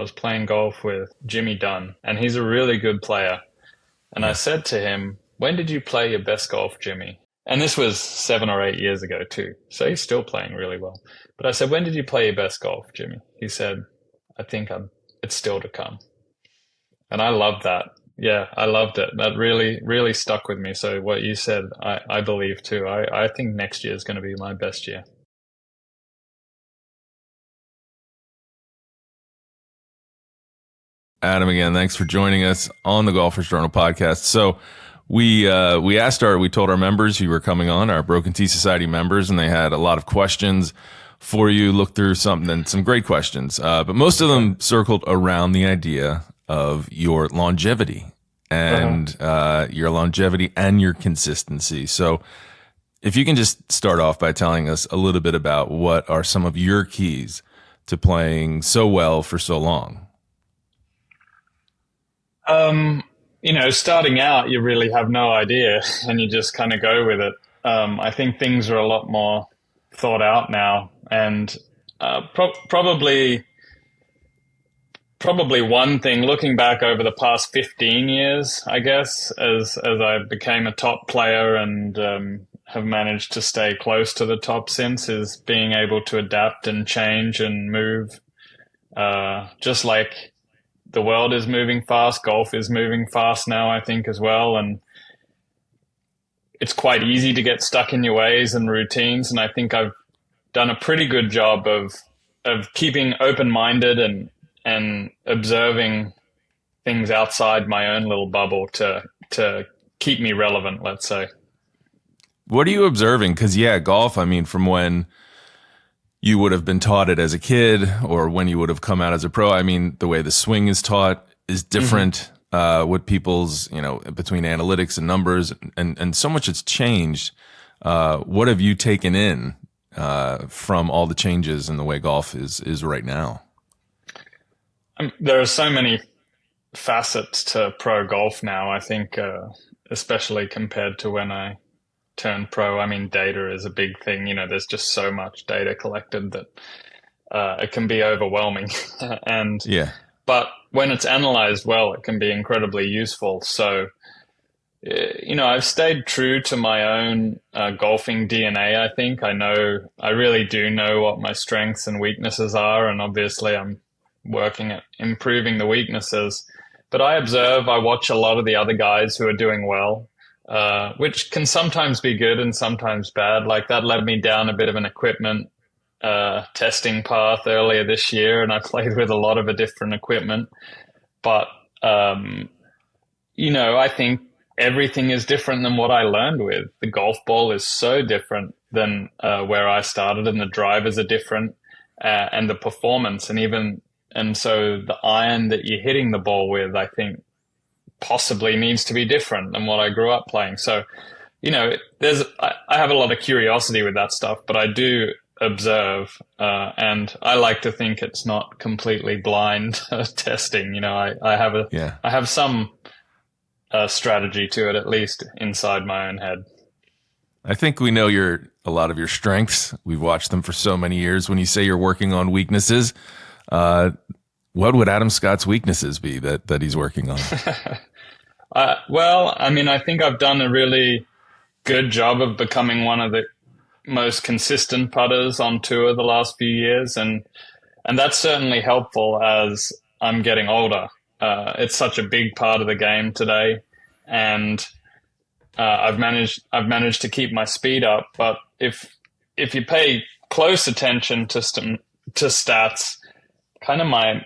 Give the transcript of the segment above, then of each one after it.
I was playing golf with Jimmy Dunn, and he's a really good player. And I said to him, when did you play your best golf, Jimmy? And this was 7 or 8 years ago too. So he's still playing really well. But I said, when did you play your best golf, Jimmy? He said, I think it's still to come. And I loved that. Yeah, I loved it. That really, really stuck with me. So what you said, I believe too. I think next year is going to be my best year. Adam, again, thanks for joining us on the Golfers Journal podcast. So we told our members you were coming on, our Broken T Society members, and they had a lot of questions for you. Looked through some great questions, but most of them circled around the idea of your longevity and your longevity and your consistency. So if you can just start off by telling us a little bit about what are some of your keys to playing so well for so long. Starting out, you really have no idea and you just kind of go with it. I think things are a lot more thought out now, and probably one thing, looking back over the past 15 years, I guess, as I became a top player and have managed to stay close to the top since, is being able to adapt and change and move, just like the world is moving fast. Golf is moving fast now, I think, as well. And it's quite easy to get stuck in your ways and routines. And I think I've done a pretty good job of keeping open-minded and observing things outside my own little bubble to keep me relevant, let's say. What are you observing? Because, golf, I mean, from when you would have been taught it as a kid or when you would have come out as a pro, I mean, the way the swing is taught is different. What people's, between analytics and numbers and so much has changed. What have you taken in from all the changes in the way golf is right now? There are so many facets to pro golf now, I think, especially compared to when I turned pro. I mean, data is a big thing. There's just so much data collected that it can be overwhelming. But when it's analyzed well, it can be incredibly useful. So, I've stayed true to my own golfing DNA, I think. I really do know what my strengths and weaknesses are, and obviously I'm working at improving the weaknesses. But I watch a lot of the other guys who are doing well, which can sometimes be good and sometimes bad. Like that led me down a bit of an equipment testing path earlier this year, and I played with a lot of different equipment. But, I think everything is different than what I learned with. The golf ball is so different than where I started, and the drivers are different, and the performance, and so the iron that you're hitting the ball with, I think, possibly needs to be different than what I grew up playing. So, I have a lot of curiosity with that stuff, but I do observe, and I like to think it's not completely blind testing. I have some strategy to it, at least inside my own head. I think we know a lot of your strengths. We've watched them for so many years. When you say you're working on weaknesses, what would Adam Scott's weaknesses be that he's working on? Well, I mean, I think I've done a really good job of becoming one of the most consistent putters on tour the last few years. And that's certainly helpful as I'm getting older. It's such a big part of the game today. And I've managed to keep my speed up. But if you pay close attention to stats, kind of my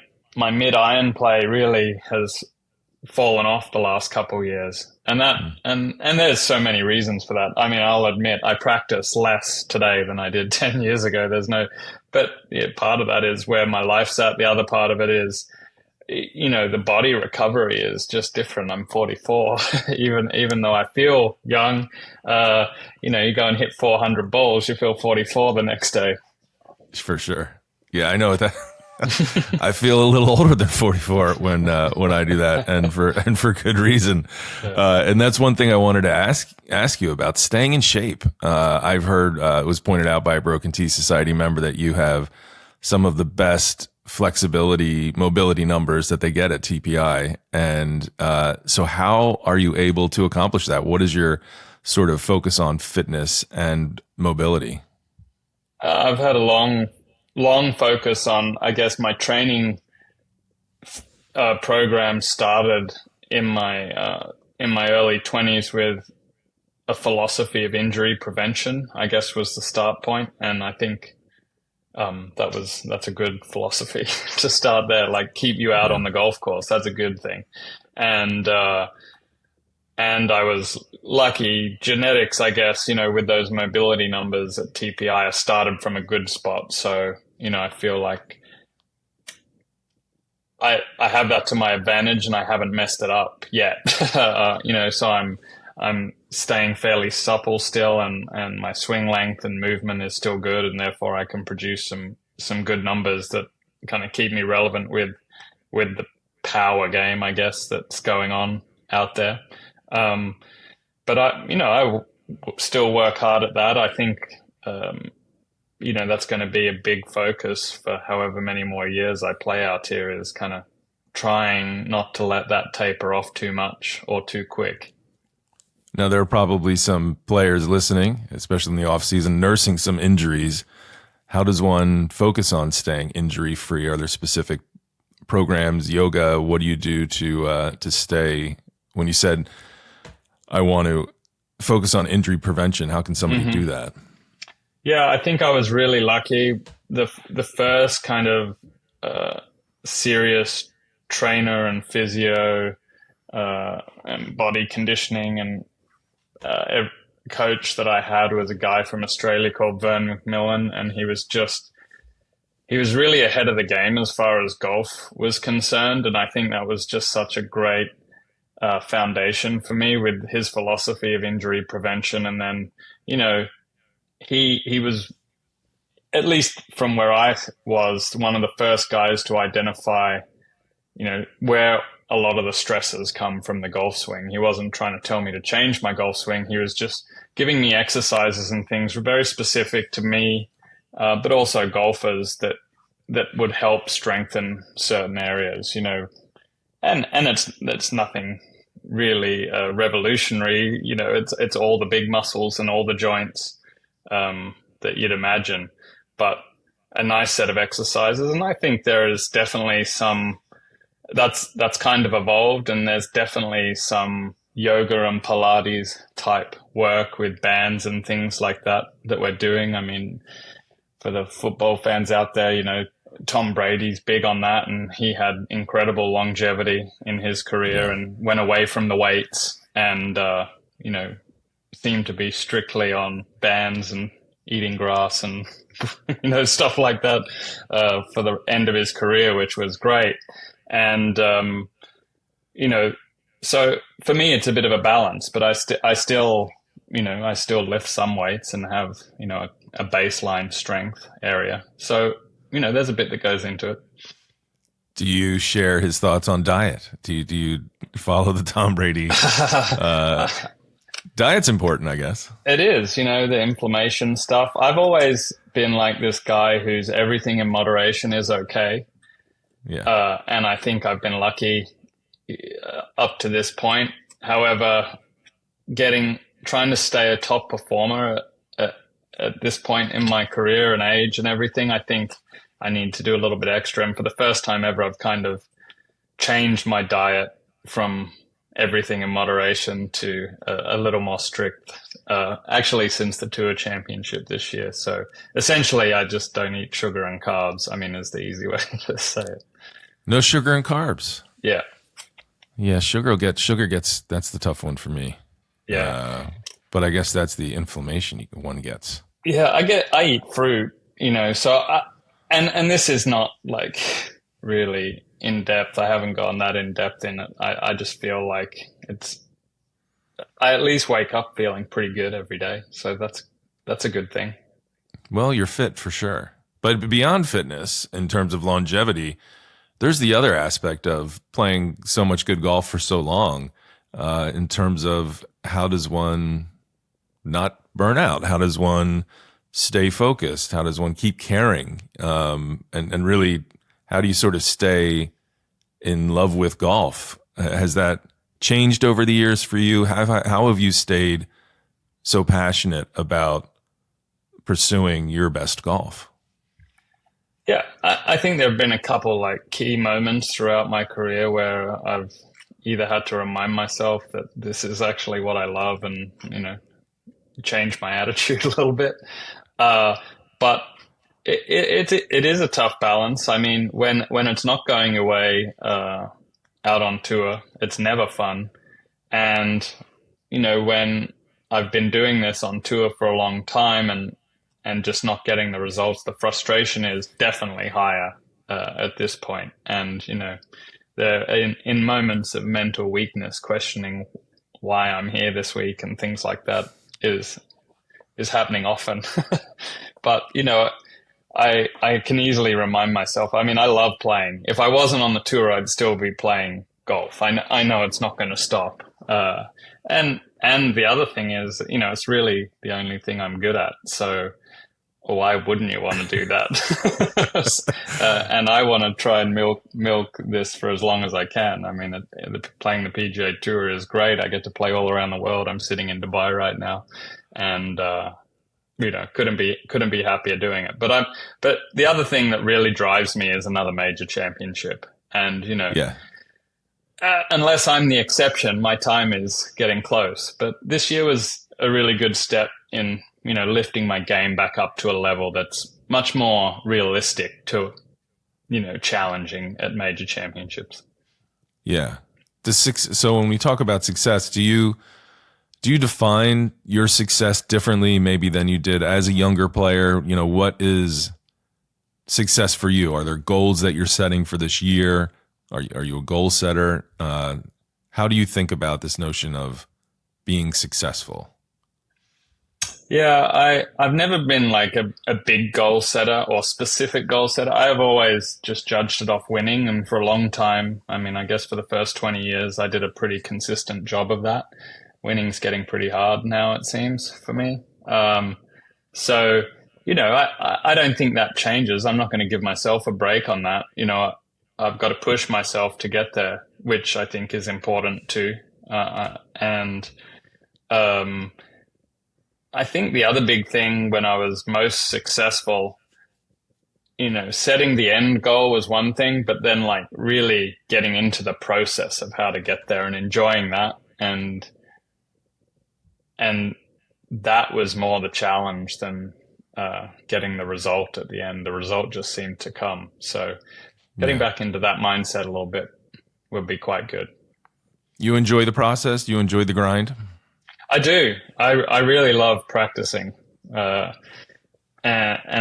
mid-iron play really has fallen off the last couple of years. And there's so many reasons for that. I mean, I'll admit I practice less today than I did 10 years ago. But part of that is where my life's at. The other part of it is, the body recovery is just different. I'm 44, even though I feel young. You go and hit 400 balls, you feel 44 the next day. For sure. Yeah, I know that. I feel a little older than 44 when I do that, and for good reason. And that's one thing I wanted to ask you about, staying in shape. I've heard it was pointed out by a Broken T Society member that you have some of the best flexibility, mobility numbers that they get at TPI. And so how are you able to accomplish that? What is your sort of focus on fitness and mobility? I've had a long focus on, I guess, my training program started in my early 20s with a philosophy of injury prevention, I guess, was the start point. And I think that's a good philosophy to start there, like keep you out on the golf course. That's a good thing. And I was lucky, genetics, I guess, with those mobility numbers at TPI, I started from a good spot. So, I feel like I have that to my advantage and I haven't messed it up yet. So I'm staying fairly supple still, and my swing length and movement is still good, and therefore I can produce some good numbers that kind of keep me relevant with the power game, I guess, that's going on out there. But I still work hard at that. I think, that's going to be a big focus for however many more years I play out here, is kind of trying not to let that taper off too much or too quick. Now, there are probably some players listening, especially in the off season, nursing some injuries. How does one focus on staying injury free? Are there specific programs, yoga? What do you do to stay? When you said, I want to focus on injury prevention, how can somebody do that? Yeah, I think I was really lucky. The first kind of serious trainer and physio and body conditioning and coach that I had was a guy from Australia called Vern McMillan, and he was really ahead of the game as far as golf was concerned, and I think that was just such a great foundation for me with his philosophy of injury prevention. And then, he was, at least from where I was, one of the first guys to identify, where a lot of the stresses come from the golf swing. He wasn't trying to tell me to change my golf swing. He was just giving me exercises and things very specific to me, but also golfers that would help strengthen certain areas, and it's nothing really revolutionary. It's all the big muscles and all the joints that you'd imagine, but a nice set of exercises. And I think there is definitely some that's kind of evolved, and there's definitely some yoga and Pilates type work with bands and things like that we're doing. I mean, for the football fans out there, Tom Brady's big on that, and he had incredible longevity in his career and went away from the weights and, seemed to be strictly on bands and eating grass and, stuff like that for the end of his career, which was great. And, so for me, it's a bit of a balance, but I still lift some weights and have, a baseline strength area. So, there's a bit that goes into it. Do you share his thoughts on diet? Do you follow the Tom Brady? Diet's important, I guess. It is, the inflammation stuff. I've always been like this guy who's everything in moderation is okay. Yeah. And I think I've been lucky up to this point. However, trying to stay a top performer at this point in my career and age and everything, I think I need to do a little bit extra. And for the first time ever, I've kind of changed my diet from everything in moderation to a little more strict, actually since the Tour Championship this year. So essentially, I just don't eat sugar and carbs. I mean, is the easy way to say it. No sugar and carbs. Yeah. Yeah, sugar gets, that's the tough one for me. Yeah. But I guess that's the inflammation one gets. Yeah, I eat fruit, so and this is not like really in depth. I haven't gone that in depth in it. I just feel like I at least wake up feeling pretty good every day. So that's a good thing. Well, you're fit for sure. But beyond fitness, in terms of longevity, there's the other aspect of playing so much good golf for so long, in terms of how does one not burn out? How does one stay focused? How does one keep caring? And really how do you sort of stay in love with golf? Has that changed over the years for you? How have you stayed so passionate about pursuing your best golf? Yeah, I think there have been a couple like key moments throughout my career where I've either had to remind myself that this is actually what I love and, change my attitude a little bit. But it is a tough balance. I mean, when it's not going your way out on tour, it's never fun. And, when I've been doing this on tour for a long time and just not getting the results, the frustration is definitely higher at this point. And, in moments of mental weakness, questioning why I'm here this week and things like that is happening often. But, I can easily remind myself, I mean, I love playing. If I wasn't on the tour, I'd still be playing golf. I know it's not going to stop. And the other thing is, it's really the only thing I'm good at. So why wouldn't you want to do that? And I want to try and milk this for as long as I can. I mean, playing the PGA Tour is great. I get to play all around the world. I'm sitting in Dubai right now, and couldn't be happier doing it. But the other thing that really drives me is another major championship. And unless I'm the exception, my time is getting close. But this year was a really good step in lifting my game back up to a level that's much more realistic to, challenging at major championships. Yeah. So when we talk about success, do you define your success differently maybe than you did as a younger player? What is success for you? Are there goals that you're setting for this year? Are you a goal setter? How do you think about this notion of being successful? Yeah, I've never been like a big goal setter or specific goal setter. I have always just judged it off winning. And for a long time, I mean, I guess for the first 20 years, I did a pretty consistent job of that. Winning's getting pretty hard now, it seems, for me. So, I don't think that changes. I'm not going to give myself a break on that. I've got to push myself to get there, which I think is important too. I think the other big thing when I was most successful, setting the end goal was one thing, but then like really getting into the process of how to get there and enjoying that. And that was more the challenge than getting the result at the end. The result just seemed to come. So getting back into that mindset a little bit would be quite good. You enjoy the process? You enjoy the grind? I do. I really love practicing. And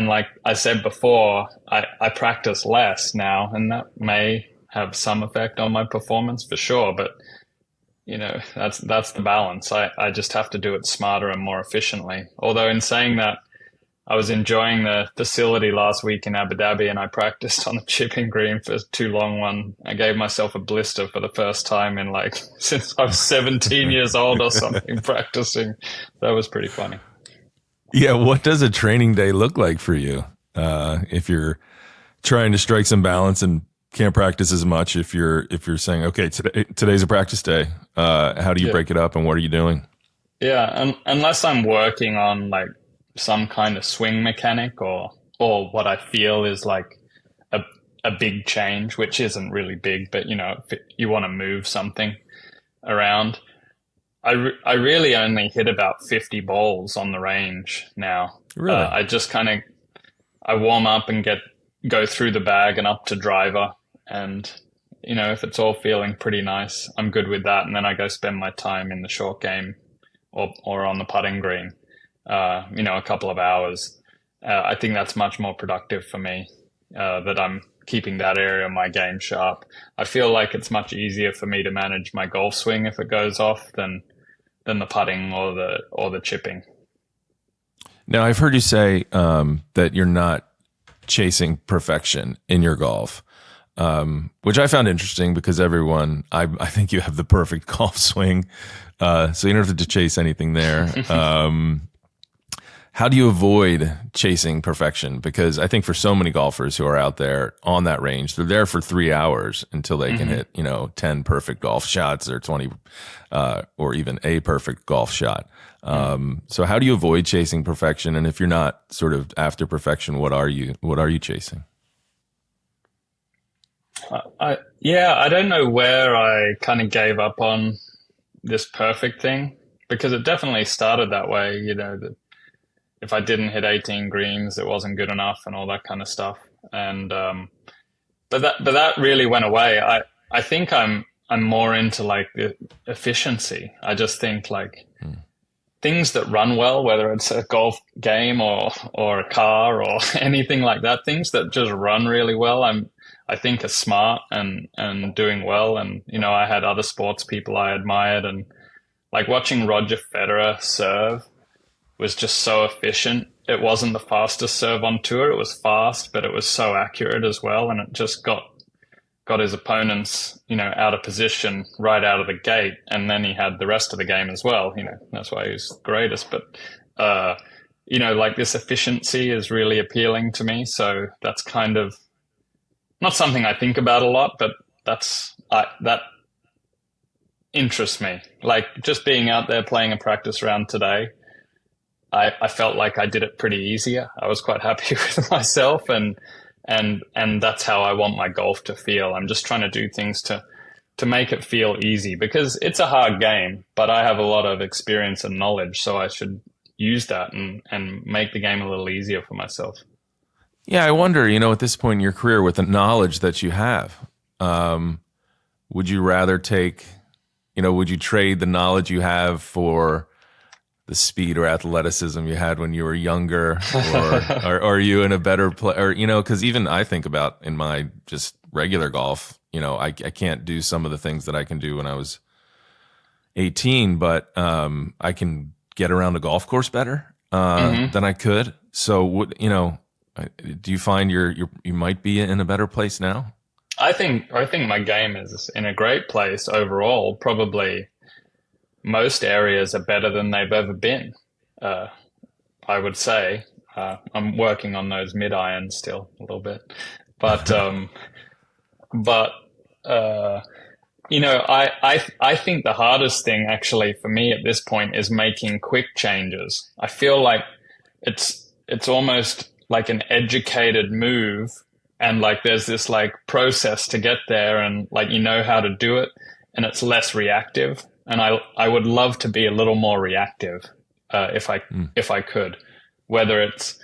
like I said before, I practice less now, and that may have some effect on my performance for sure. But, that's the balance. I just have to do it smarter and more efficiently. Although in saying that, I was enjoying the facility last week in Abu Dhabi, and I practiced on the chipping green for too long one. I gave myself a blister for the first time in since I was 17 years old or something practicing. That was pretty funny. Yeah. What does a training day look like for you? If you're trying to strike some balance and can't practice as much, if you're saying, okay, today's a practice day, how do you break it up and what are you doing? Yeah. Unless I'm working on some kind of swing mechanic or what I feel is like a big change, which isn't really big, but you want to move something around. I really only hit about 50 balls on the range now. Really? I just I warm up and go through the bag and up to driver. And, if it's all feeling pretty nice, I'm good with that. And then I go spend my time in the short game or on the putting green. A couple of hours. I think that's much more productive for me, that I'm keeping that area of my game sharp. I feel like it's much easier for me to manage my golf swing if it goes off than the putting or the chipping. Now, I've heard you say that you're not chasing perfection in your golf, which I found interesting because I think you have the perfect golf swing, so you don't have to chase anything there. how do you avoid chasing perfection? Because I think for so many golfers who are out there on that range, they're there for 3 hours until they can hit, 10 perfect golf shots or 20, or even a perfect golf shot. So how do you avoid chasing perfection? And if you're not sort of after perfection, what are you chasing? I don't know where I kind of gave up on this perfect thing, because it definitely started that way, that if I didn't hit 18 greens, it wasn't good enough and all that kind of stuff. And but that really went away. I think I'm more into like the efficiency. I just think like things that run well, whether it's a golf game or a car or anything like that, things that just run really well, I think are smart and doing well. And I had other sports people I admired, and like watching Roger Federer serve was just so efficient. It wasn't the fastest serve on tour. It was fast, but it was so accurate as well. And it just got his opponents, out of position right out of the gate. And then he had the rest of the game as well. That's why he was the greatest. But, like this efficiency is really appealing to me. So that's kind of not something I think about a lot, but that interests me. Like just being out there playing a practice round today, I felt like I did it pretty easier. I was quite happy with myself, and that's how I want my golf to feel. I'm just trying to do things to make it feel easy, because it's a hard game, but I have a lot of experience and knowledge, so I should use that and make the game a little easier for myself. Yeah, I wonder, at this point in your career, with the knowledge that you have, would you rather would you trade the knowledge you have for the speed or athleticism you had when you were younger, or are you in a better place? Or, because even I think about in my just regular golf, I can't do some of the things that I can do when I was 18, but I can get around a golf course better than I could. So, do you find you might be in a better place now? I think my game is in a great place overall. Probably most areas are better than they've ever been. I would say I'm working on those mid irons still a little bit, but I think the hardest thing actually for me at this point is making quick changes. I feel like it's almost like an educated move, and like there's this like process to get there, and like how to do it, and it's less reactive. And I would love to be a little more reactive if I could, whether it's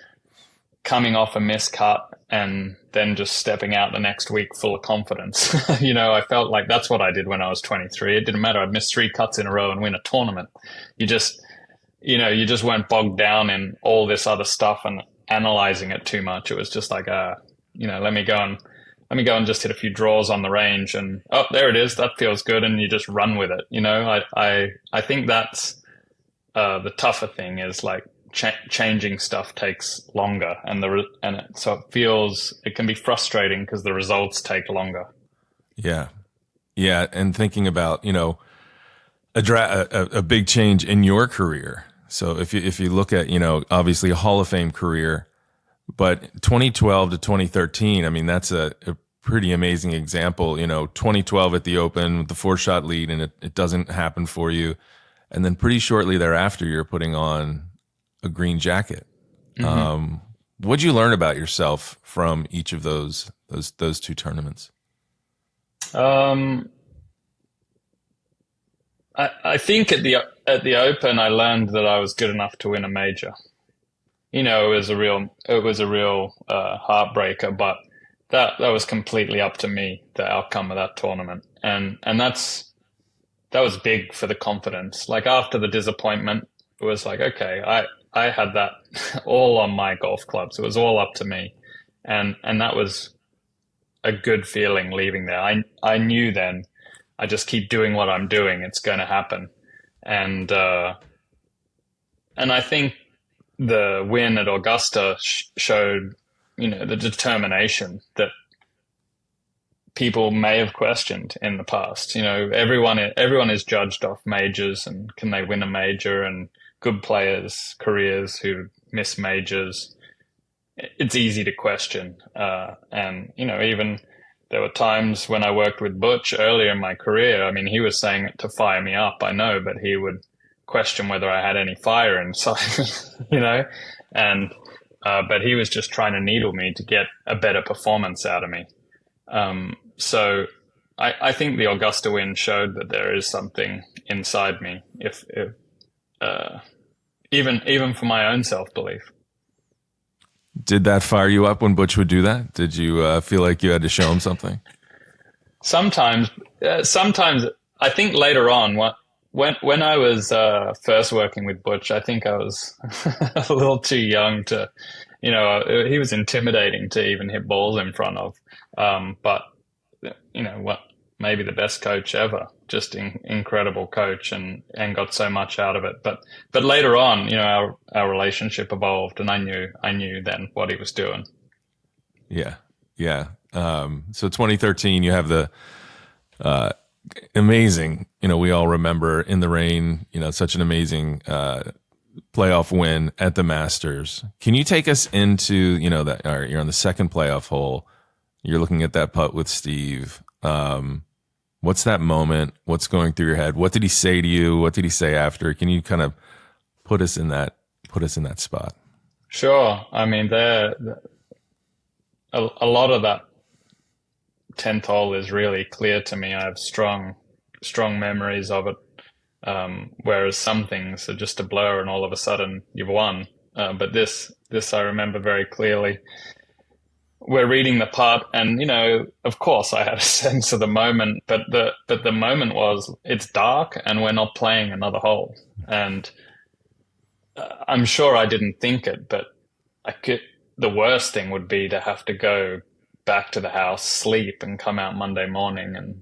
coming off a miscut and then just stepping out the next week full of confidence. I felt like that's what I did when I was 23. It didn't matter. I'd miss 3 cuts in a row and win a tournament. You just weren't bogged down in all this other stuff and analyzing it too much. It was just like, let me go and just hit a few draws on the range, and oh, there it is. That feels good, and you just run with it. I think that's the tougher thing is like changing stuff takes longer, so it can be frustrating because the results take longer. Yeah, and thinking about a big change in your career. So if you look at obviously a Hall of Fame career, but 2012 to 2013, I mean, that's a pretty amazing example. 2012 at the Open with the 4-shot lead, and it doesn't happen for you. And then pretty shortly thereafter, you're putting on a green jacket. What'd you learn about yourself from each of those 2 tournaments? I think at the Open, I learned that I was good enough to win a major. It was a real heartbreaker, but that was completely up to me, the outcome of that tournament. And that was big for the confidence. Like after the disappointment, it was like, okay, I had that all on my golf clubs. It was all up to me. And that was a good feeling leaving there. I knew then I just keep doing what I'm doing. It's going to happen. And I think the win at Augusta showed, the determination that people may have questioned in the past. Everyone is judged off majors and can they win a major, and good players' careers who miss majors. It's easy to question. And, even there were times when I worked with Butch earlier in my career. I mean, he was saying it to fire me up, I know, but he would question whether I had any fire inside me, and, but he was just trying to needle me to get a better performance out of me. So I think the Augusta win showed that there is something inside me, if even for my own self-belief. Did that fire you up when Butch would do that? Did you feel like you had to show him something? Sometimes I think later on, when I was first working with Butch, I think I was a little too young to, he was intimidating to even hit balls in front of. But maybe the best coach ever, just incredible coach, and got so much out of it. But later on, our relationship evolved, and I knew then what he was doing. Yeah. So 2013, you have the amazing, we all remember In the Rain, such an amazing playoff win at the Masters. Can you take us into, that, all right, you're on the second playoff hole, you're looking at that putt with Steve. What's that moment? What's going through your head? What did he say to you? What did he say after? Can you kind of put us in that spot? Sure. I mean, a lot of that 10th hole is really clear to me. I have strong memories of it. Whereas some things are just a blur and all of a sudden you've won. But this I remember very clearly. We're reading the putt, and of course I had a sense of the moment, but the moment was, it's dark and we're not playing another hole. And I'm sure I didn't think it, but the worst thing would be to have to go back to the house, sleep, and come out Monday morning and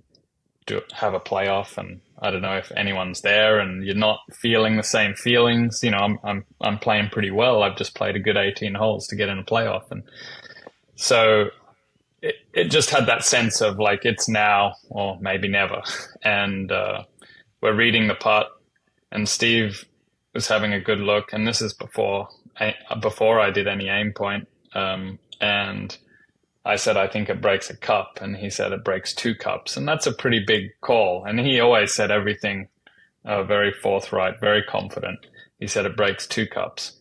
have a playoff. And I don't know if anyone's there, and you're not feeling the same feelings. I'm playing pretty well. I've just played a good 18 holes to get in a playoff, and so it just had that sense of like, it's now or maybe never. And we're reading the putt, and Steve was having a good look. And this is before I did any aim point. And I said, I think it breaks a cup. And he said, it breaks 2 cups. And that's a pretty big call. And he always said everything very forthright, very confident. He said, it breaks 2 cups.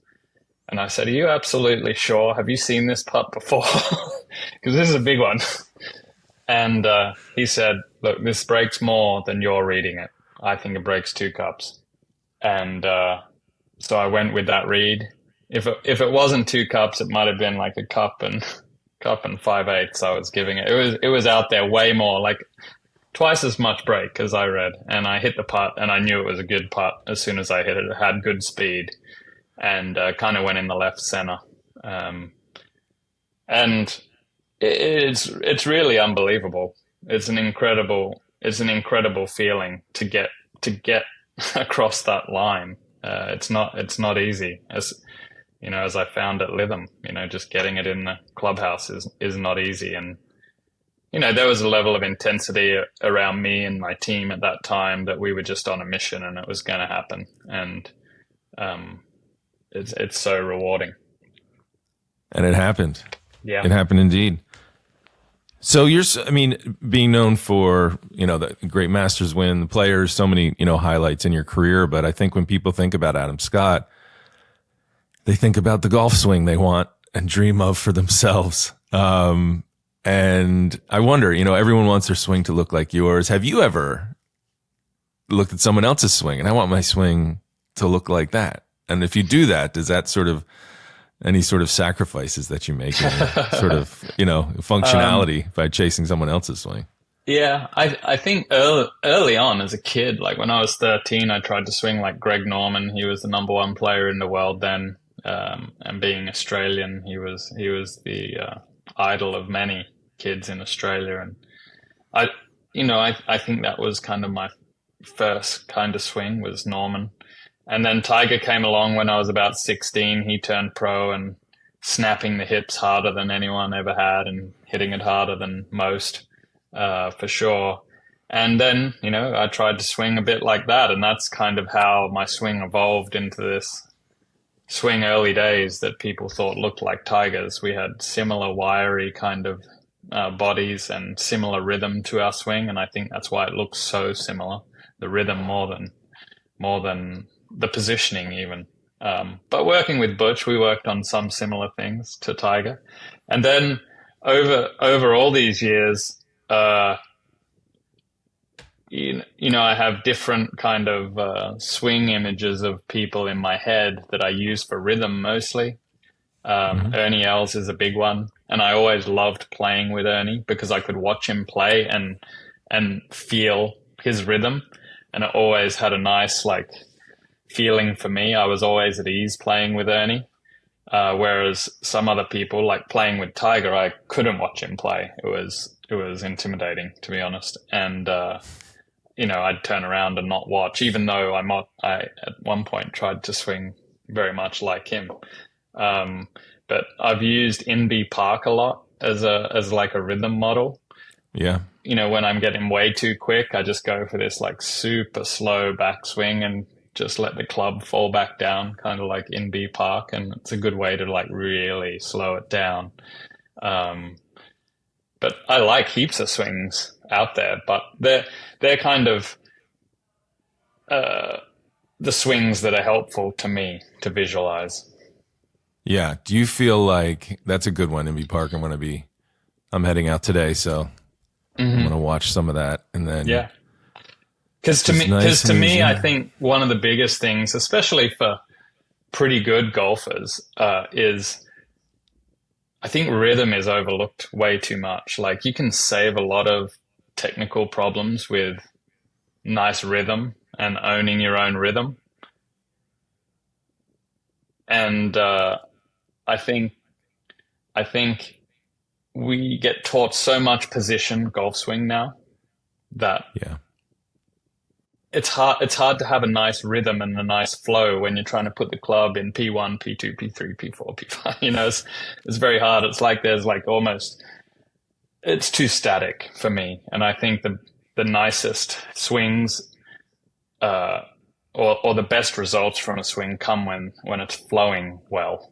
And I said, are you absolutely sure? Have you seen this putt before? Because this is a big one. And he said, look, this breaks more than you're reading it. I think it breaks 2 cups. And so I went with that read. If it wasn't 2 cups, it might have been like a cup and 5/8 I was giving it. It was out there way more, like twice as much break as I read. And I hit the putt, and I knew it was a good putt as soon as I hit it. It had good speed. And kind of went in the left center, and it's really unbelievable. It's an incredible feeling to get across that line. It's not easy, as I found at Lytham. Just getting it in the clubhouse is not easy, and there was a level of intensity around me and my team at that time that we were just on a mission, and it was going to happen, and it's so rewarding. And it happened. Yeah. It happened indeed. So being known for, the great Masters win, the players, so many, highlights in your career. But I think when people think about Adam Scott, they think about the golf swing they want and dream of for themselves. And I wonder, everyone wants their swing to look like yours. Have you ever looked at someone else's swing and I want my swing to look like that? And if you do that, does that sort of any sort of sacrifices that you make in sort of, functionality by chasing someone else's swing? Yeah, I think early on as a kid, like when I was 13, I tried to swing like Greg Norman. He was the number 1 player in the world then. And being Australian, he was the idol of many kids in Australia. And I think that was kind of my first kind of swing, was Norman. And then Tiger came along when I was about 16. He turned pro and snapping the hips harder than anyone ever had and hitting it harder than most, for sure. And then, I tried to swing a bit like that. And that's kind of how my swing evolved into this swing early days that people thought looked like Tiger's. We had similar wiry kind of bodies and similar rhythm to our swing, and I think that's why it looks so similar. The rhythm more than the positioning even. But working with Butch, we worked on some similar things to Tiger, and then over all these years, I have different kind of swing images of people in my head that I use for rhythm mostly. Ernie Els is a big one, and I always loved playing with Ernie because I could watch him play and feel his rhythm, and it always had a nice like feeling for me. I was always at ease playing with Ernie, whereas some other people, like playing with Tiger, I couldn't watch him play. It was intimidating, to be honest, and I'd turn around and not watch, even though I at one point tried to swing very much like him. But I've used Inbee Park a lot as like a rhythm model. Yeah. When I'm getting way too quick, I just go for this like super slow backswing and just let the club fall back down, kind of like Inbee Park. And it's a good way to like really slow it down. But I like heaps of swings out there, but they're kind of the swings that are helpful to me to visualize. Yeah. Do you feel like that's a good one, Inbee Park? I'm heading out today, so I'm going to watch some of that. And then, yeah. Because to me, I think one of the biggest things, especially for pretty good golfers, is I think rhythm is overlooked way too much. Like you can save a lot of technical problems with nice rhythm and owning your own rhythm. And I think we get taught so much position golf swing now that it's hard to have a nice rhythm and a nice flow when you're trying to put the club in P1, P2, P3, P4, P5. It's very hard. It's like there's like almost, it's too static for me. And I think the nicest swings or the best results from a swing come when it's flowing well.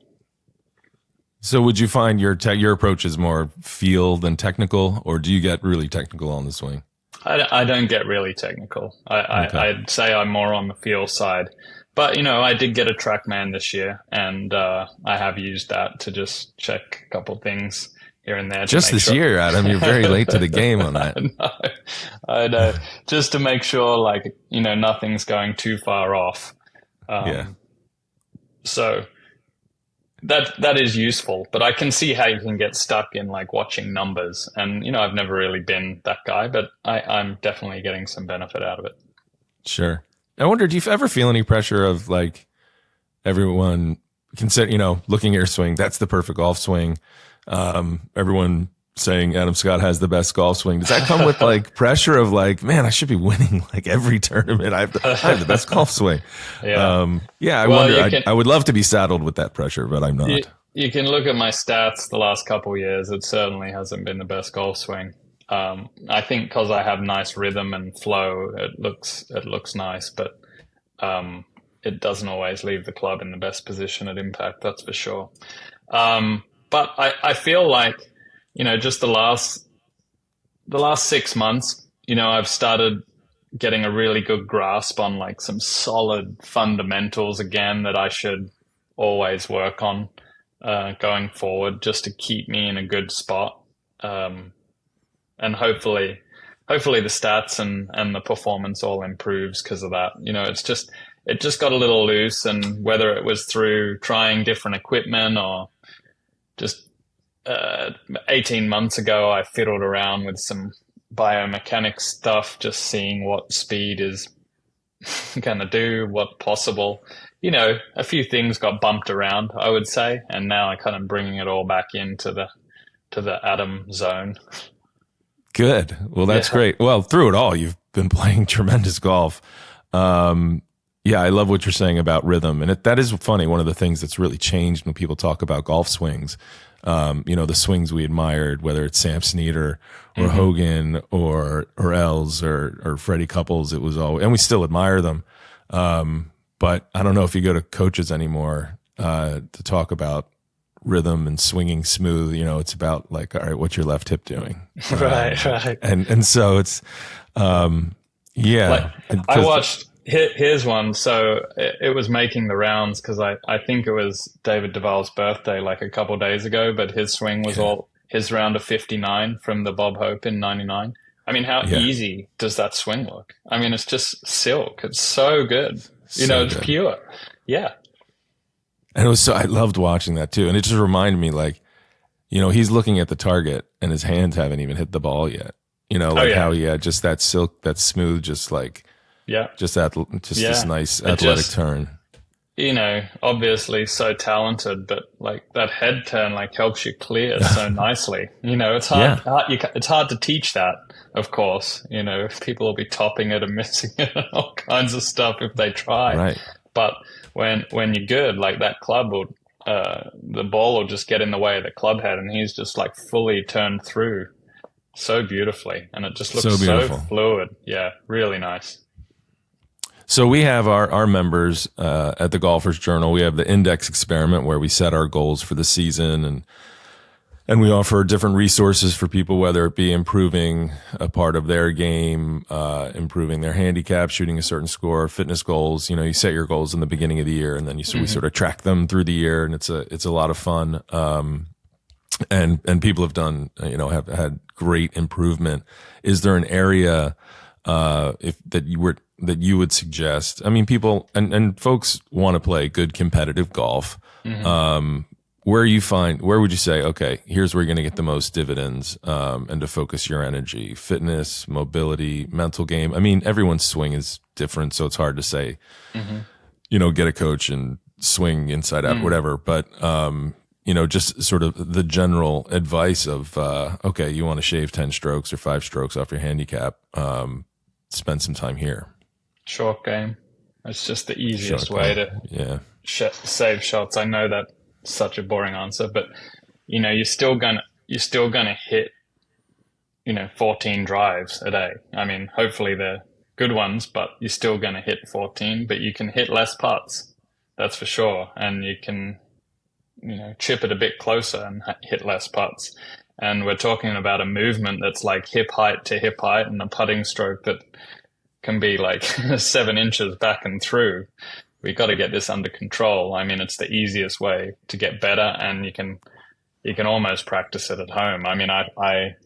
So would you find your approach is more feel than technical, or do you get really technical on the swing? I don't get really technical. I'd say I'm more on the feel side. But, I did get a Trackman this year, and I have used that to just check a couple things here and there. Just this year, Adam. You're very late to the game on that. I know. Just to make sure, like, nothing's going too far off. So that is useful, but I can see how you can get stuck in like watching numbers, and I've never really been that guy, but I'm definitely getting some benefit out of it. Sure. I wonder, do you ever feel any pressure of like everyone consider, looking at your swing, that's the perfect golf swing, everyone saying Adam Scott has the best golf swing? Does that come with like pressure of like, man, I should be winning like every tournament? I have the best golf swing. I wonder. I would love to be saddled with that pressure, but I'm not. You can look at my stats the last couple of years. It certainly hasn't been the best golf swing. I think because I have nice rhythm and flow, it looks nice, but it doesn't always leave the club in the best position at impact. That's for sure. But I feel like, just the last 6 months, I've started getting a really good grasp on like some solid fundamentals again that I should always work on going forward, just to keep me in a good spot. And hopefully the stats and the performance all improves because of that. It just got a little loose, and whether it was through trying different equipment or just 18 months ago, I fiddled around with some biomechanics stuff, just seeing what speed is going to do, what's possible. A few things got bumped around, I would say, and now I'm kind of bringing it all back into the Adam zone. Good. Well, that's great. Well, through it all, you've been playing tremendous golf. I love what you're saying about rhythm. And that is funny. One of the things that's really changed when people talk about golf swings, the swings we admired, whether it's Sam Snead or Hogan or Els or Freddie Couples, it was all, and we still admire them. But I don't know if you go to coaches anymore, to talk about rhythm and swinging smooth. It's about like, all right, what's your left hip doing? Right. And so it's, yeah. Like I watched, here's one. So it was making the rounds because I think it was David Duval's birthday like a couple of days ago, but his swing was all his round of 59 from the Bob Hope in 99. I mean, how easy does that swing look? I mean, it's just silk. It's so good. It's good. pure. Yeah. And I loved watching that too. And it just reminded me like, he's looking at the target and his hands haven't even hit the ball yet. How he had just that silk, that smooth, just like, this nice athletic turn. Obviously so talented, but like that head turn like helps you clear so nicely. It's hard. It's hard to teach that, of course. People will be topping it and missing it and all kinds of stuff if they try. Right. But when you're good, like that club will, the ball will just get in the way of the club head, and he's just like fully turned through so beautifully, and it just looks so fluid. Yeah, really nice. So we have our members at the Golfers Journal. We have the index experiment where we set our goals for the season, and we offer different resources for people, whether it be improving a part of their game, improving their handicap, shooting a certain score, fitness goals. You set your goals in the beginning of the year, and then we sort of track them through the year, and it's a lot of fun. And people have done, have had great improvement. Is there an area that you would suggest? I mean, people and folks want to play good competitive golf. Where would you say, okay, here's where you're going to get the most dividends, and to focus your energy? Fitness, mobility, mental game. I mean, everyone's swing is different, so it's hard to say, get a coach and swing inside out, whatever. But, just sort of the general advice of, okay, you want to shave 10 strokes or 5 strokes off your handicap, spend some time here. Short game. It's just the easiest way to save shots. I know that's such a boring answer, but you're still gonna hit 14 drives a day. I mean, hopefully they're good ones, but you're still gonna hit 14. But you can hit less putts, that's for sure, and you can chip it a bit closer and hit less putts. And we're talking about a movement that's like hip height to hip height, and a putting stroke that can be like 7 inches back and through. We got to get this under control. I mean, it's the easiest way to get better, and you can almost practice it at home. I mean, a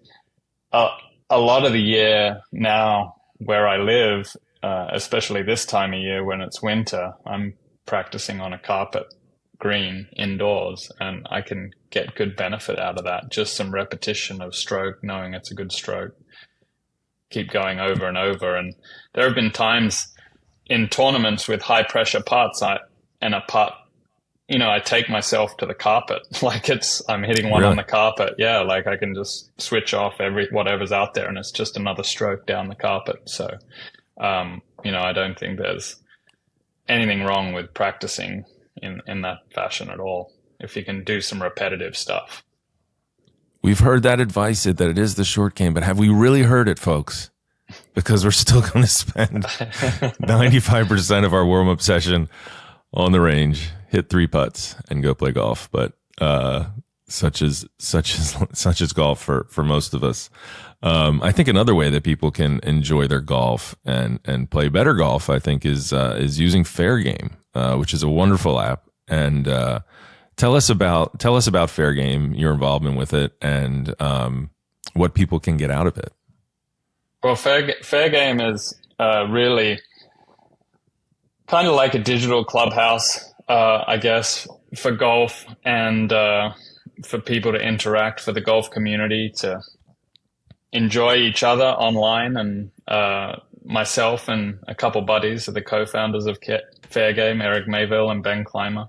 lot of the year now where I live, especially this time of year when it's winter, I'm practicing on a carpet green indoors, and I can get good benefit out of that. Just some repetition of stroke, knowing it's a good stroke. Keep going over and over. And there have been times in tournaments with high pressure putts, I take myself to the carpet. Like I'm hitting one on the carpet. Yeah. Like I can just switch off whatever's out there, and it's just another stroke down the carpet. So, I don't think there's anything wrong with practicing in that fashion at all, if you can do some repetitive stuff. We've heard that advice, that it is the short game, but have we really heard it, folks? Because we're still going to spend 95% of our warm-up session on the range, hit 3 putts, and go play golf. But such is golf for most of us. I think another way that people can enjoy their golf and play better golf, I think, is using Fair Game, which is a wonderful app. And tell us about Fair Game, your involvement with it, and what people can get out of it. Well, Fair Game is really kind of like a digital clubhouse, I guess, for golf, and for people to interact, for the golf community to enjoy each other online. And myself and a couple buddies are the co-founders of Fair Game, Eric Mayville and Ben Clymer.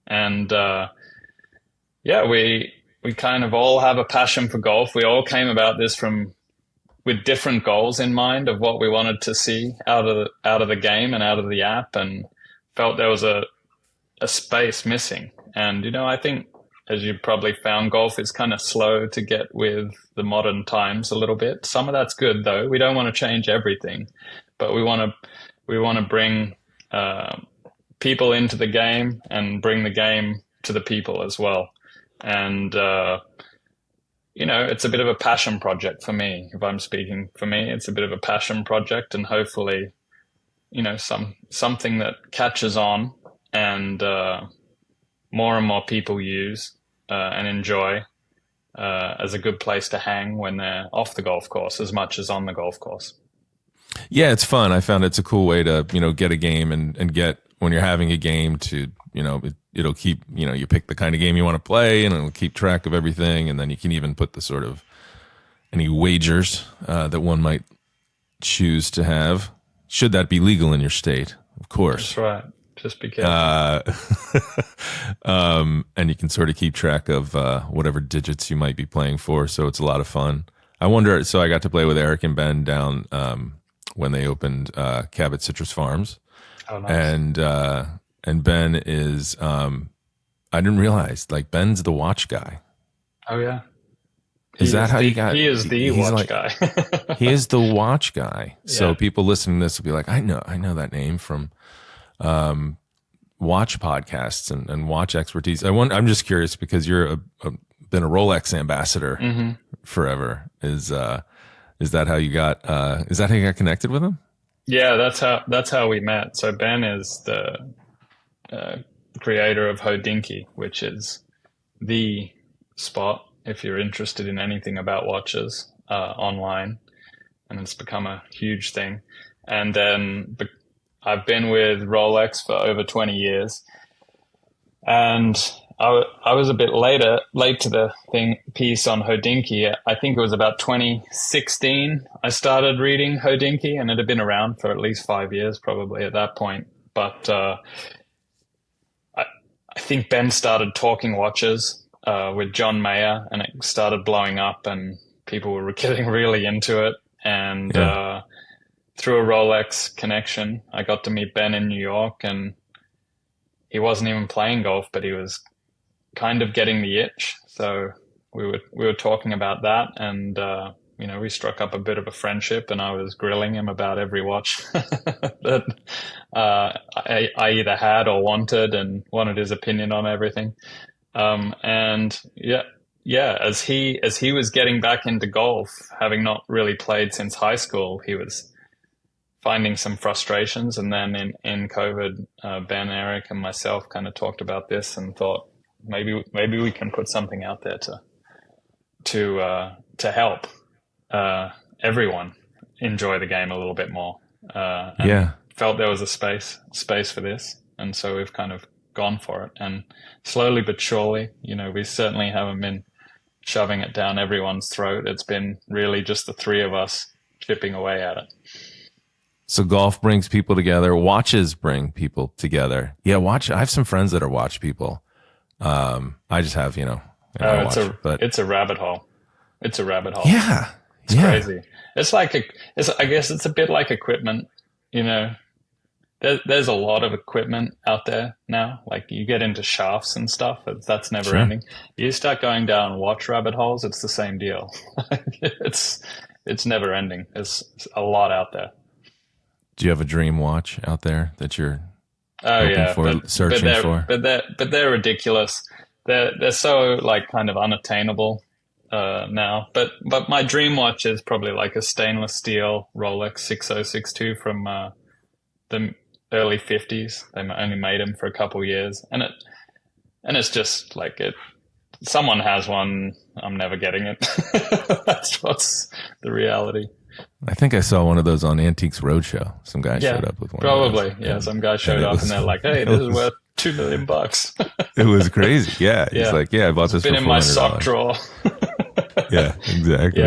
And we kind of all have a passion for golf. We all came about this with different goals in mind of what we wanted to see out of the game and out of the app, and felt there was a space missing. And I think, as you probably found, golf is kind of slow to get with the modern times a little bit. Some of that's good, though. We don't want to change everything, but we want to bring people into the game and bring the game to the people as well. And, it's a bit of a passion project for me. If I'm speaking for me, it's a bit of a passion project, and hopefully, something that catches on and more and more people use and enjoy as a good place to hang when they're off the golf course as much as on the golf course. Yeah, it's fun. I found it's a cool way to, get a game and get, when you're having a game, to, it'll keep, you pick the kind of game you want to play, and it'll keep track of everything. And then you can even put the sort of any wagers that one might choose to have, should that be legal in your state, of course. That's right. Just be careful. And you can sort of keep track of whatever digits you might be playing for. So it's a lot of fun. I wonder, so I got to play with Eric and Ben down when they opened Cabot Citrus Farms. Oh, nice. And Ben is, I didn't realize, like, Ben's the watch guy. Oh, yeah. Is that how you got? He is the watch guy. He is the watch guy. So Yeah. people listening to this will be like, I know that name from watch podcasts and watch expertise. I'm just curious, because you're been a Rolex ambassador forever. Is that how you got? Is that how you got connected with him? Yeah, that's how we met. So Ben is the creator of Hodinkee, which is the spot if you're interested in anything about watches online, and it's become a huge thing. And then I've been with Rolex for over 20 years, and I was a bit late to the piece on Hodinkee. I think it was about 2016 I started reading Hodinkee, and it had been around for at least 5 years probably at that point. But I think Ben started talking watches with John Mayer, and it started blowing up, and people were getting really into it. And through a Rolex connection, I got to meet Ben in New York, and he wasn't even playing golf, but he was kind of getting the itch. So we were talking about that, and we struck up a bit of a friendship, and I was grilling him about every watch that I either had or wanted, and wanted his opinion on everything. And as he was getting back into golf, having not really played since high school, he was finding some frustrations. And then in COVID, Ben, Eric, and myself kind of talked about this and thought maybe we can put something out there to help everyone enjoy the game a little bit more. Felt there was a space for this, and so we've kind of gone for it. And slowly but surely, we certainly haven't been shoving it down everyone's throat. It's been really just the three of us chipping away at it. So golf brings people together. Watches bring people together. Yeah, I have some friends that are watch people. I just have, it's a rabbit hole. It's a rabbit hole. Yeah. It's crazy. It's like I guess it's a bit like equipment, There's a lot of equipment out there now. Like, you get into shafts and stuff, that's never ending. You start going down watch rabbit holes, it's the same deal. It's never ending. There's a lot out there. Do you have a dream watch out there that you're searching for? But they're ridiculous. They're so like kind of unattainable now. But my dream watch is probably like a stainless steel Rolex 6062 from the early 50s. They only made them for a couple years, and it's just like it. Someone has one. I'm never getting it. That's what's the reality. I think I saw one of those on Antiques Roadshow. Some guy showed up with one. Probably, of those. some guy showed up, and they're like, "Hey, this is worth $2 million." It was crazy. Yeah, he's like, "Yeah, I bought this. Been for in my sock drawer." Yeah, exactly.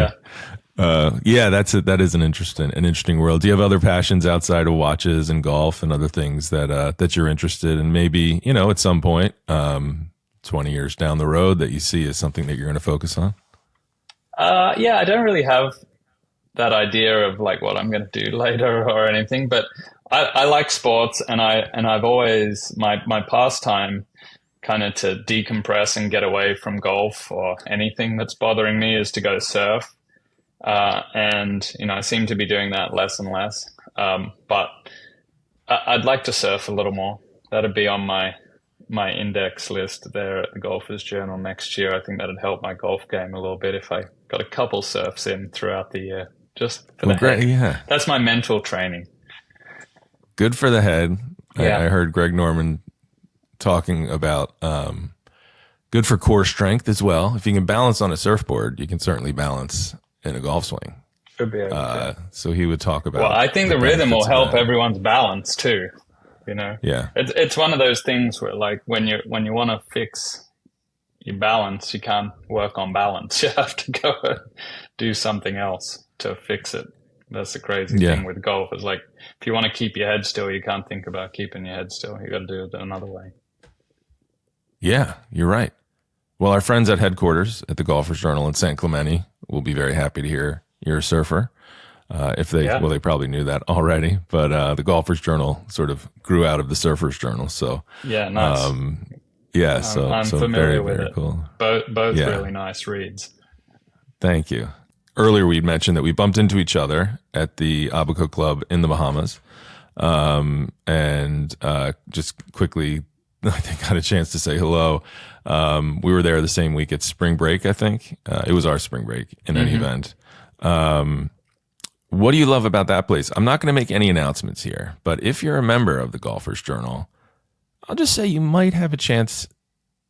That is an interesting world. Do you have other passions outside of watches and golf and other things that you're interested in? Maybe at some point, 20 years down the road, that you see as something that you're going to focus on. I don't really have that idea of like what I'm going to do later or anything, but I like sports, and I've always my pastime kind of to decompress and get away from golf or anything that's bothering me is to go surf. And I seem to be doing that less and less. But I'd like to surf a little more. that'd be on my index list there at the Golfers Journal next year. I think that'd help my golf game a little bit if I got a couple surfs in throughout the year, just for the great, head. yeah. That's my mental training. Good for the head. Yeah. I heard Greg Norman talking about good for core strength as well. If you can balance on a surfboard, you can certainly balance in a golf swing. Should be okay. So he would talk about. Well, I think the rhythm will help that. everyone's balance too. Yeah. It's one of those things where, like, when you want to fix your balance, you can't work on balance. You have to go and do something else to fix it. That's the crazy thing with golf. Is like, if you want to keep your head still, you can't think about keeping your head still. You got to do it another way. Yeah, you're right. Well, our friends at headquarters at the Golfers Journal in San Clemente will be very happy to hear you're a surfer. They probably knew that already, but the Golfers Journal sort of grew out of the Surfers Journal. So yeah, nice. I'm familiar with very it. Cool. Both really nice reads. Thank you. Earlier, we'd mentioned that we bumped into each other at the Abaco Club in the Bahamas, and just quickly, I think got a chance to say hello. We were there the same week at spring break. I think it was our spring break in any event. What do you love about that place? I'm not going to make any announcements here, but if you're a member of the Golfers Journal, I'll just say you might have a chance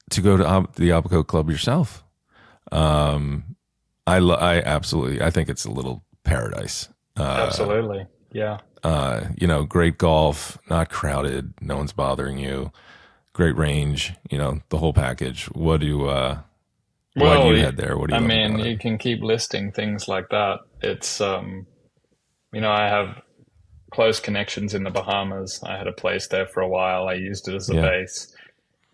to go to the Abaco Club yourself. I think it's a little paradise. Absolutely. Yeah. Great golf, not crowded, no one's bothering you, great range, the whole package. Why do you head there? What do you love about it? You can keep listing things like that. It's, I have close connections in the Bahamas. I had a place there for a while. I used it as a base.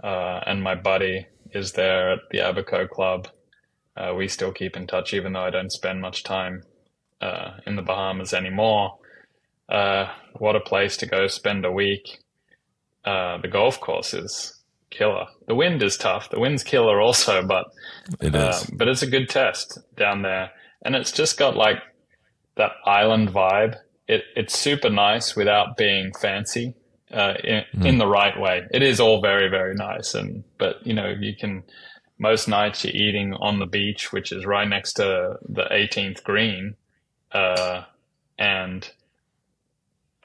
And my buddy is there at the Abaco Club. We still keep in touch, even though I don't spend much time in the Bahamas anymore. What a place to go spend a week. The golf course is killer. The wind is tough. The wind's killer also, but it is. But it's a good test down there. And it's just got like that island vibe. It's super nice without being fancy in the right way. It is all very, very nice. But you can... Most nights you're eating on the beach, which is right next to the 18th green, and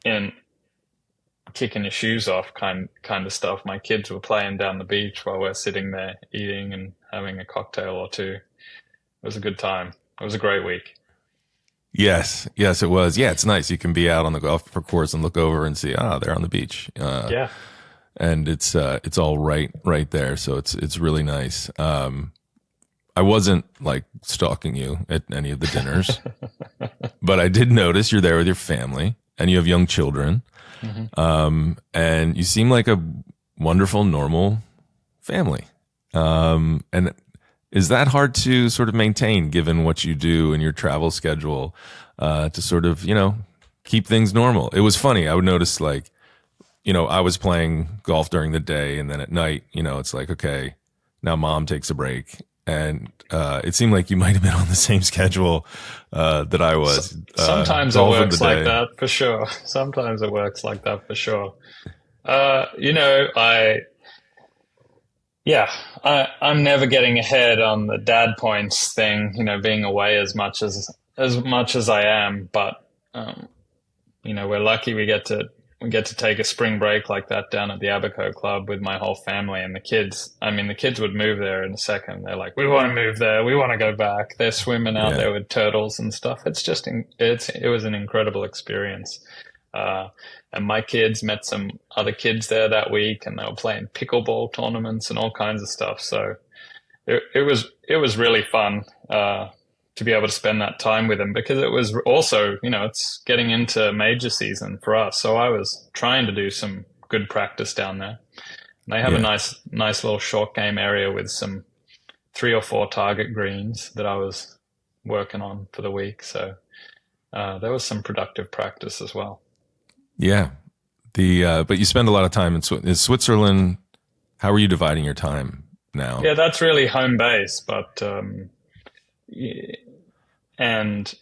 in kicking your shoes off kind of stuff. My kids were playing down the beach while we're sitting there eating and having a cocktail or two. It was a good time. It was a great week. Yes, it was. Yeah, it's nice. You can be out on the golf course and look over and see, they're on the beach. Yeah. And it's all right there, so it's really nice. I wasn't like stalking you at any of the dinners, but I did notice you're there with your family and you have young children, and you seem like a wonderful, normal family. And is that hard to sort of maintain, given what you do in your travel schedule, to sort of keep things normal? It was funny. I would notice like, I was playing golf during the day, and then at night, it's like, okay, now mom takes a break. And it seemed like you might have been on the same schedule that I was. Sometimes it works like that, for sure. Sometimes it works like that, for sure. I'm never getting ahead on the dad points thing, being away as much as I am. But, we're lucky we get to take a spring break like that down at the Abaco Club with my whole family and the kids. I mean, the kids would move there in a second. They're like, we want to move there. We want to go back. They're swimming out there with turtles and stuff. It was an incredible experience. And my kids met some other kids there that week, and they were playing pickleball tournaments and all kinds of stuff. So it was really fun, to be able to spend that time with them, because it was also, it's getting into major season for us. So I was trying to do some good practice down there. And they have a nice little short game area with some 3 or 4 target greens that I was working on for the week. So there was some productive practice as well. Yeah. But you spend a lot of time in Switzerland. How are you dividing your time now? Yeah, that's really home base, but, and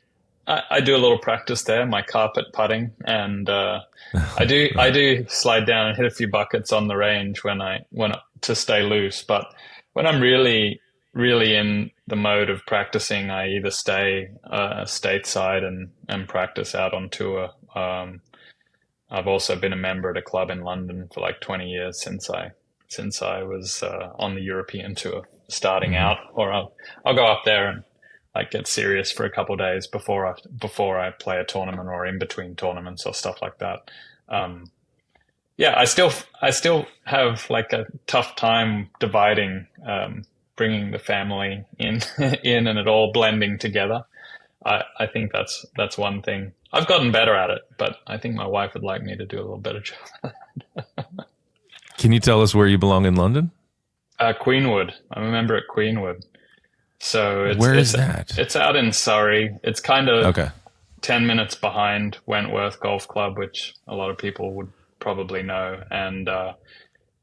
I do a little practice there, my carpet putting, and I do slide down and hit a few buckets on the range to stay loose. But when I'm really in the mode of practicing, I either stay stateside and practice out on tour. I've also been a member at a club in London for like 20 years since I was on the European tour starting out, or I'll go up there and like get serious for a couple of days before I play a tournament or in between tournaments or stuff like that. Yeah, I still have like a tough time dividing, bringing the family in in and it all blending together. I think that's one thing. I've gotten better at it, but I think my wife would like me to do a little better job. Can you tell us where you belong in London? Queenwood. I'm a member at Queenwood. So where is that? It's out in Surrey. It's kind of okay. 10 minutes behind Wentworth Golf Club, which a lot of people would probably know. And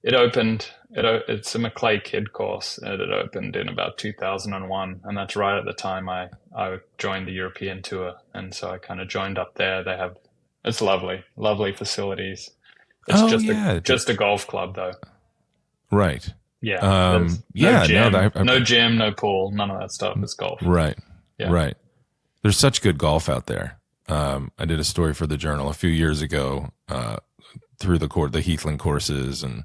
it opened. It's a Maclay Kid course, and it opened in about 2001, and that's right at the time I joined the European tour, and so I kind of joined up there. It's lovely facilities. It's just a golf club though. Right. Yeah. No gym, no gym, no pool, none of that stuff. It's golf. Right. Yeah. Right. There's such good golf out there. I did a story for the Journal a few years ago through the Heathland courses and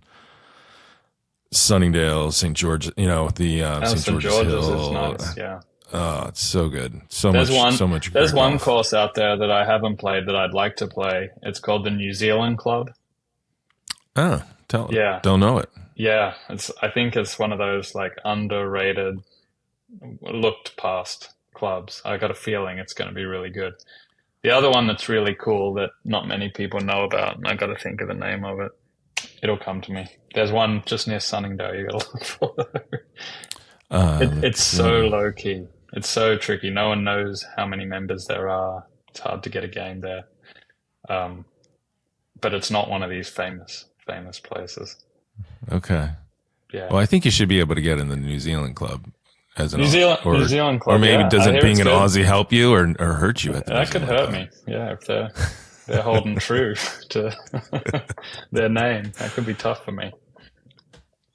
Sunningdale, St. George. You know the St. George's Hill. Is nice. Yeah. Oh, it's so good. There's one golf. course out there that I haven't played that I'd like to play. It's called the New Zealand Club. Oh, don't know it. Yeah, I think it's one of those like underrated, looked past clubs. I got a feeling it's going to be really good. The other one that's really cool that not many people know about, and I got to think of the name of it. It'll come to me. There's one just near Sunningdale you got to look for. It's so low key. It's so tricky. No one knows how many members there are. It's hard to get a game there. But it's not one of these famous places. Okay. Yeah. Well, I think you should be able to get in the New Zealand club as an New Zealand club. Or maybe doesn't being an good. Aussie help you or hurt you at the That could hurt me. Yeah, if they're holding true to their name. That could be tough for me.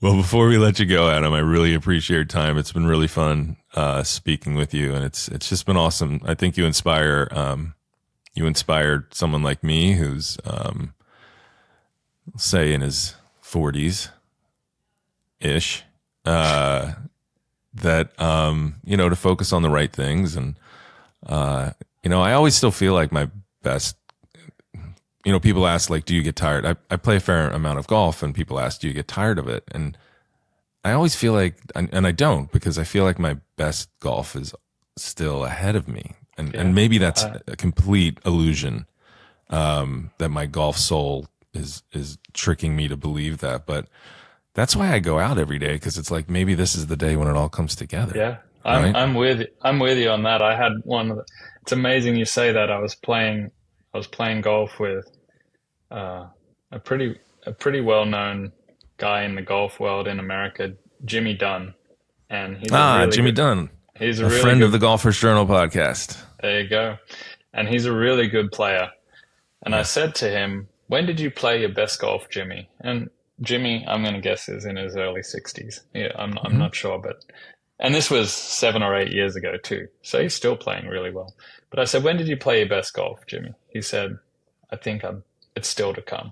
Well, before we let you go, Adam, I really appreciate your time. It's been really fun speaking with you, and it's just been awesome. I think you inspired someone like me who's say in his 40s ish that to focus on the right things. And I always still feel like my best, people ask, like, do you get tired? I play a fair amount of golf, and people ask, do you get tired of it? And I always feel like, and I don't, because I feel like my best golf is still ahead of me. And maybe that's a complete illusion, that my golf soul is tricking me to believe that. But that's why I go out every day, because it's like, maybe this is the day when it all comes together. Yeah. Right? I'm with you on that. I had it's amazing you say that. I was playing golf with a pretty well-known guy in the golf world in America, Jimmy Dunn, and he's Jimmy Dunn. He's a really friend of the Golfers Journal podcast. There you go, and he's a really good player. And I said to him, "When did you play your best golf, Jimmy?" And Jimmy, I'm going to guess, is in his early 60s. Yeah, I'm not sure, and this was 7 or 8 years ago too, so he's still playing really well. But I said, when did you play your best golf, Jimmy? He said, I think it's still to come.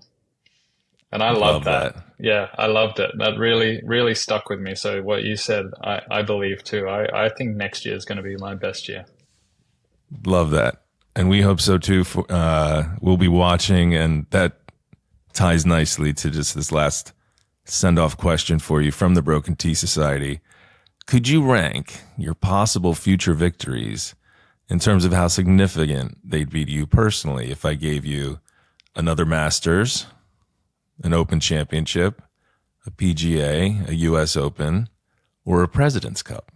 And I love that. Yeah, I loved it. That really, really stuck with me. So what you said, I believe too. I think next year is going to be my best year. Love that. And we hope so too. We'll be watching, and that ties nicely to just this last send-off question for you from the Broken Tea Society. Could you rank your possible future victories in terms of how significant they'd be to you personally if I gave you another Masters, an Open Championship, a PGA, a U.S. Open, or a President's Cup?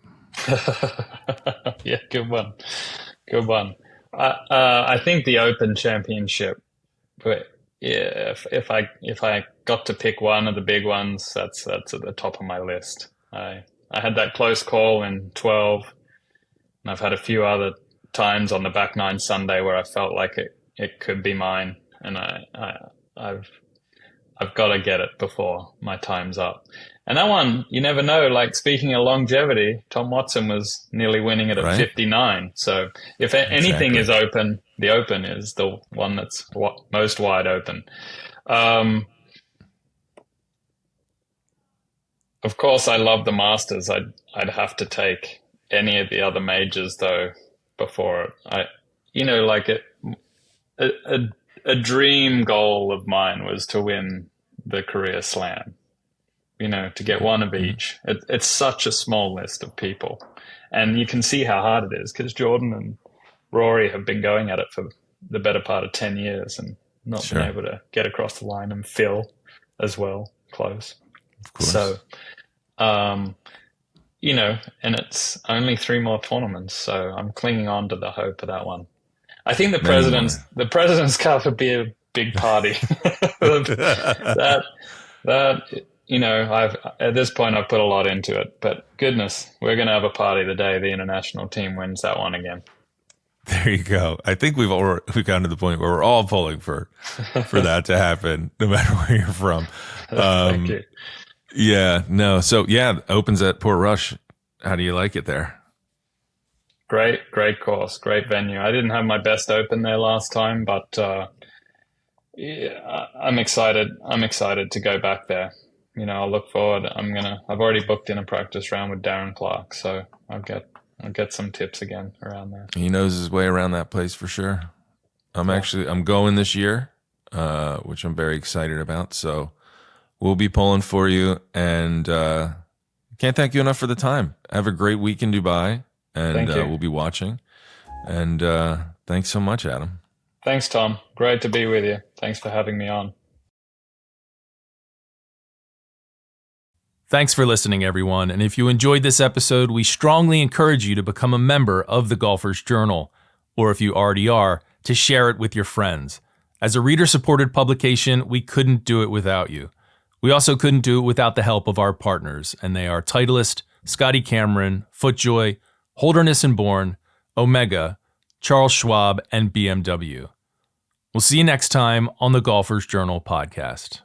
Yeah, good one. Good one. I think the Open Championship, but yeah, if I got to pick one of the big ones, that's at the top of my list. I had that close call in 12, and I've had a few other times on the back nine Sunday where I felt like it could be mine, and I've got to get it before my time's up. And that one, you never know. Like, speaking of longevity, Tom Watson was nearly winning it at 59. So if anything is open, the Open is the one that's most wide open. Of course, I love the Masters. I'd have to take any of the other majors though before a dream goal of mine was to win the Korea Slam. To get one of each. It's such a small list of people, and you can see how hard it is because Jordan and Rory have been going at it for the better part of 10 years and not been able to get across the line, and Phil as well, close. Of course. So, and it's only 3 more tournaments, so I'm clinging on to the hope of that one. I think the President's Cup would be a big party. I've at this point I've put a lot into it, but goodness, we're going to have a party the day the international team wins that one again. There you go. I think we've gotten to the point where we're all pulling for that to happen, no matter where you're from. Thank you. Yeah, no. So yeah, Opens at Port Rush. How do you like it there? Great course, great venue. I didn't have my best Open there last time, but I'm excited. I'm excited to go back there. I'll look forward. I've already booked in a practice round with Darren Clark, so I'll get some tips again around there. He knows his way around that place for sure. I'm going this year, which I'm very excited about. So we'll be pulling for you, and can't thank you enough for the time. Have a great week in Dubai, and we'll be watching. And thanks so much, Adam. Thanks, Tom. Great to be with you. Thanks for having me on. Thanks for listening, everyone. And if you enjoyed this episode, we strongly encourage you to become a member of the Golfer's Journal, or if you already are, to share it with your friends. As a reader-supported publication, we couldn't do it without you. We also couldn't do it without the help of our partners, and they are Titleist, Scotty Cameron, FootJoy, Holderness & Bourne, Omega, Charles Schwab, and BMW. We'll see you next time on the Golfer's Journal podcast.